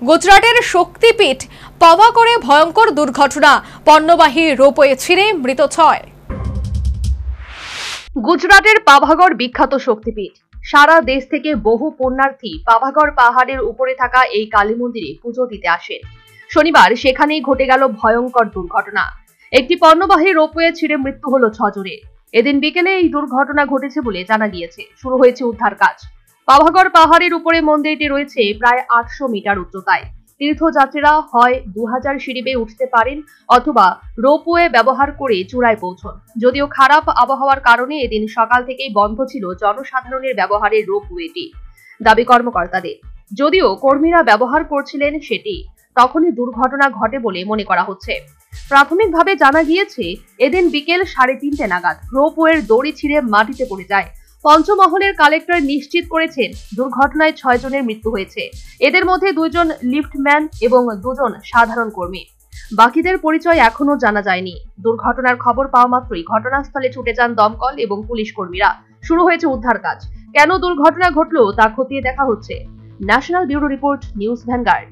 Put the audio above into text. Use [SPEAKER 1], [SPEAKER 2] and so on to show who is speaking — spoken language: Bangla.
[SPEAKER 1] গুজরাটের শক্তিপীঠ পাভাগড়ে ভয়ঙ্কর দুর্ঘটনা, পণ্যবাহী রোপওয়ে ছিঁড়ে মৃত 6।
[SPEAKER 2] গুজরাটের পাভাগড় বিখ্যাত শক্তিপীঠ। সারা দেশ থেকে বহু পুণ্যার্থী পাভাগড় পাহাড়ের উপরে থাকা এই কালী মন্দিরে পুজো দিতে আসেন। শনিবার সেখানেই ঘটে গেল ভয়ঙ্কর দুর্ঘটনা। একটি পণ্যবাহী রোপওয়ে ছিঁড়ে মৃত্যু হলো 6 জনের। এদিন বিকেলে এই দুর্ঘটনা ঘটেছে বলে জানা গিয়েছে। শুরু হয়েছে উদ্ধার কাজ। পাভাগড় পাহাড়ের উপরে মন্দিরটি রয়েছে প্রায় 800 মিটার উচ্চতায়। তীর্থযাত্রীরা হয় 2000 সিঁড়ি বেয়ে উঠতে পারেন অথবা রোপওয়ে ব্যবহার করে চূড়ায় পৌঁছন। যদিও খারাপ আবহাওয়ার কারণে এদিন সকাল থেকেই বন্ধ ছিল জনসাধারণের ব্যবহারের রোপওয়েটি, দাবি কর্মকর্তাদের। যদিও কর্মীরা ব্যবহার করছিলেন সেটি, তখনই দুর্ঘটনা ঘটে বলে মনে করা হচ্ছে। প্রাথমিকভাবে জানা গিয়েছে এদিন বিকেল 3:30 নাগাদ রোপওয়ের দড়ি ছিঁড়ে মাটিতে পড়ে যায়। পঞ্চমহলের কালেক্টর নিশ্চিত করেছেন দুর্ঘটনায় 6 জনের মৃত্যু হয়েছে। এদের মধ্যে 2 জন লিফটম্যান এবং 2 জন সাধারণ কর্মী। বাকিদের পরিচয় এখনো জানা যায়নি। দুর্ঘটনার খবর পাওয়া মাত্রই ঘটনাস্থলে ছুটে যান দমকল এবং পুলিশ কর্মীরা। শুরু হয়েছে উদ্ধার কাজ। কেন দুর্ঘটনা ঘটলো তা খতিয়ে দেখা হচ্ছে। National bureau report, news vanguard.